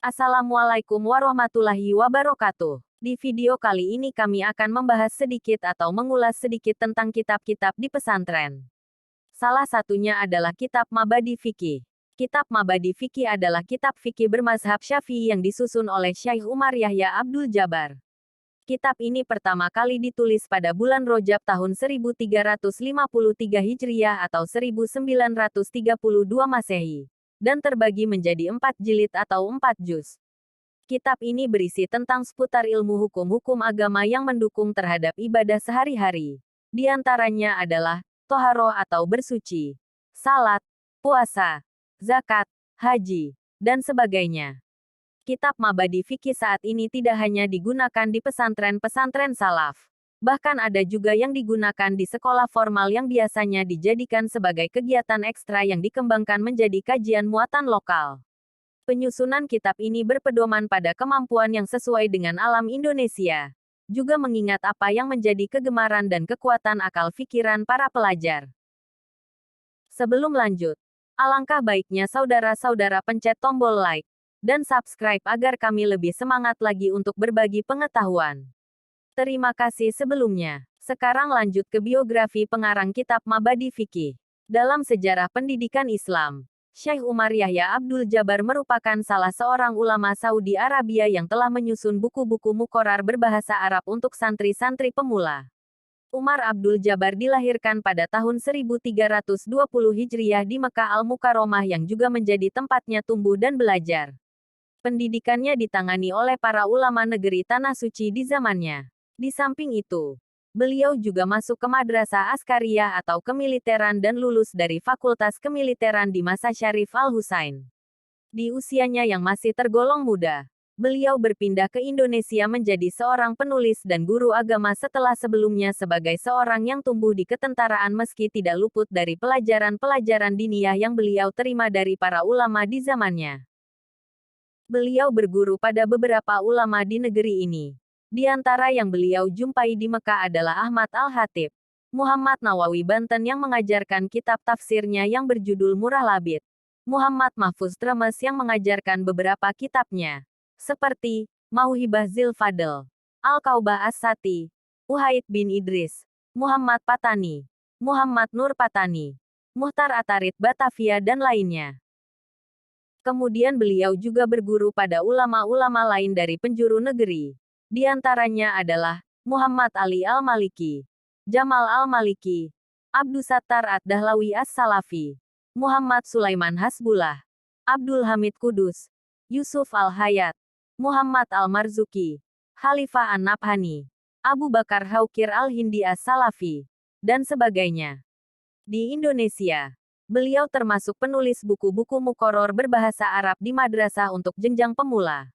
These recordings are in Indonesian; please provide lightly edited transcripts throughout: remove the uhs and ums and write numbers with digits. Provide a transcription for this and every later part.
Assalamualaikum warahmatullahi wabarakatuh. Di video kali ini kami akan membahas sedikit atau mengulas sedikit tentang kitab-kitab di pesantren. Salah satunya adalah kitab Mabadi Fikih. Kitab Mabadi Fikih adalah kitab fikih bermazhab Syafi'i yang disusun oleh Syekh Umar Yahya Abdul Jabbar. Kitab ini pertama kali ditulis pada bulan Rajab tahun 1353 Hijriah atau 1932 Masehi. Dan terbagi menjadi 4 jilid atau 4 juz. Kitab ini berisi tentang seputar ilmu hukum-hukum agama yang mendukung terhadap ibadah sehari-hari. Di antaranya adalah toharo atau bersuci, salat, puasa, zakat, haji, dan sebagainya. Kitab Mabadi Fikih saat ini tidak hanya digunakan di pesantren-pesantren salaf. Bahkan ada juga yang digunakan di sekolah formal yang biasanya dijadikan sebagai kegiatan ekstra yang dikembangkan menjadi kajian muatan lokal. Penyusunan kitab ini berpedoman pada kemampuan yang sesuai dengan alam Indonesia. Juga mengingat apa yang menjadi kegemaran dan kekuatan akal pikiran para pelajar. Sebelum lanjut, alangkah baiknya saudara-saudara pencet tombol like dan subscribe agar kami lebih semangat lagi untuk berbagi pengetahuan. Terima kasih sebelumnya. Sekarang lanjut ke biografi pengarang kitab Mabadi Fikih. Dalam sejarah pendidikan Islam, Syekh Umar Yahya Abdul Jabbar merupakan salah seorang ulama Saudi Arabia yang telah menyusun buku-buku muqarrar berbahasa Arab untuk santri-santri pemula. Umar Abdul Jabbar dilahirkan pada tahun 1320 Hijriah di Mekah Al-Mukarramah yang juga menjadi tempatnya tumbuh dan belajar. Pendidikannya ditangani oleh para ulama negeri Tanah Suci di zamannya. Di samping itu, beliau juga masuk ke Madrasah Askariyah atau kemiliteran dan lulus dari Fakultas Kemiliteran di masa Syarif Al-Husain. Di usianya yang masih tergolong muda, beliau berpindah ke Indonesia menjadi seorang penulis dan guru agama setelah sebelumnya sebagai seorang yang tumbuh di ketentaraan meski tidak luput dari pelajaran-pelajaran diniyah yang beliau terima dari para ulama di zamannya. Beliau berguru pada beberapa ulama di negeri ini. Di antara yang beliau jumpai di Mekah adalah Ahmad Al-Hatib, Muhammad Nawawi Banten yang mengajarkan kitab tafsirnya yang berjudul Murah Labid, Muhammad Mahfuz Tremes yang mengajarkan beberapa kitabnya, seperti Mauhibah Zilfadl, Al-Kaubah As-Sati, Uhaid bin Idris, Muhammad Patani, Muhammad Nur Patani, Muhtar Atarid Batavia dan lainnya. Kemudian beliau juga berguru pada ulama-ulama lain dari penjuru negeri. Di antaranya adalah Muhammad Ali Al-Maliki, Jamal Al-Maliki, Abdusattar Ad-Dahlawi As-Salafi, Muhammad Sulaiman Hasbullah, Abdul Hamid Kudus, Yusuf Al-Hayat, Muhammad Al-Marzuki, Khalifah An-Nabhani, Abu Bakar Haukir Al-Hindi As-Salafi, dan sebagainya. Di Indonesia, beliau termasuk penulis buku-buku muqarrar berbahasa Arab di madrasah untuk jenjang pemula.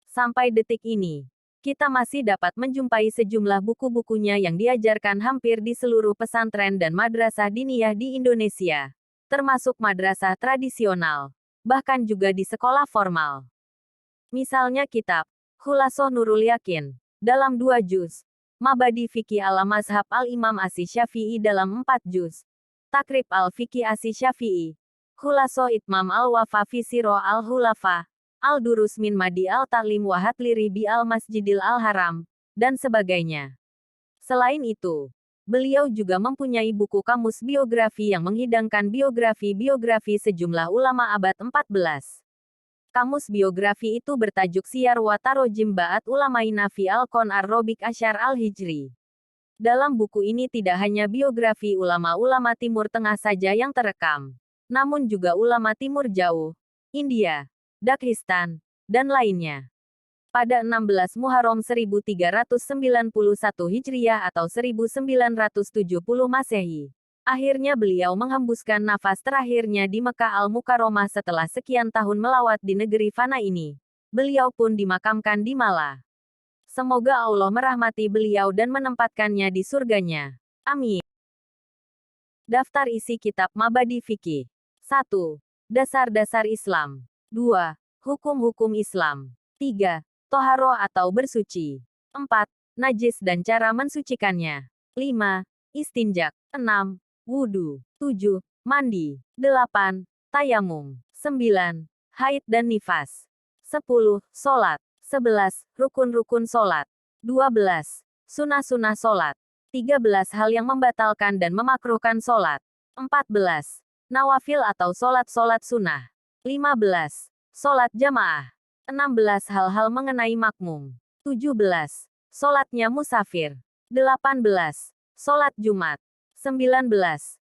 Sampai detik ini, kita masih dapat menjumpai sejumlah buku-bukunya yang diajarkan hampir di seluruh pesantren dan madrasah diniyah di Indonesia, termasuk madrasah tradisional, bahkan juga di sekolah formal. Misalnya kitab Khulasoh Nurul Yakin, dalam 2 juz, Mabadi Fikih ala Mazhab Al-Imam Asy-Syafi'i dalam 4 juz, Takrib Al-Fikih Asy-Syafi'i, Khulasoh Itmam Al-Wafa fi Sirah Al-Hulafa, Al-Durus min Madi Al-Ta'lim wa Hatliri bi Al-Masjidil Al-Haram, dan sebagainya. Selain itu, beliau juga mempunyai buku kamus biografi yang menghidangkan biografi-biografi sejumlah ulama abad 14. Kamus biografi itu bertajuk Siyar wa Tarojim Ba'at Ulamaina fi Al-Qon Ar-Robiq Asyar Al-Hijri. Dalam buku ini tidak hanya biografi ulama-ulama Timur Tengah saja yang terekam, namun juga ulama Timur Jauh, India, Dagestan, dan lainnya. Pada 16 Muharram 1391 Hijriah atau 1970 Masehi, akhirnya beliau menghembuskan nafas terakhirnya di Mekah Al-Mukarramah setelah sekian tahun melawat di negeri fana ini. Beliau pun dimakamkan di Malah. Semoga Allah merahmati beliau dan menempatkannya di surganya. Amin. Daftar isi kitab Mabadi Fikih. 1. Dasar-dasar Islam. 2. Hukum-hukum Islam. 3. Toharo atau bersuci. 4. Najis dan cara mensucikannya. 5. Istinjak. 6. Wudu. 7. Mandi. 8. Tayamum. 9. Haid dan nifas. 10. Sholat. 11. Rukun-rukun sholat. 12. Sunah-sunah sholat. 13. Hal yang membatalkan dan memakruhkan sholat. 14. Nawafil atau sholat-sholat sunnah. 15. Sholat jamaah. 16. Hal-hal mengenai makmum. 17. Sholatnya musafir. 18. Sholat Jumat. 19.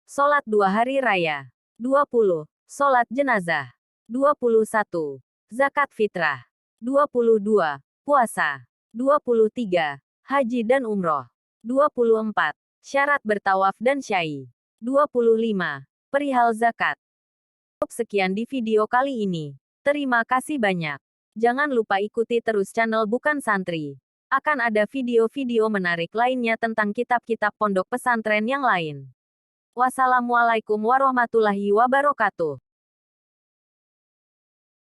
Sholat 2 hari raya. 20. Sholat jenazah. 21. Zakat fitrah. 22. Puasa. 23. Haji dan umroh. 24. Syarat bertawaf dan syai. 25. Perihal zakat. Sekian di video kali ini. Terima kasih banyak. Jangan lupa ikuti terus channel Bukan Santri. Akan ada video-video menarik lainnya tentang kitab-kitab pondok pesantren yang lain. Wassalamualaikum warahmatullahi wabarakatuh.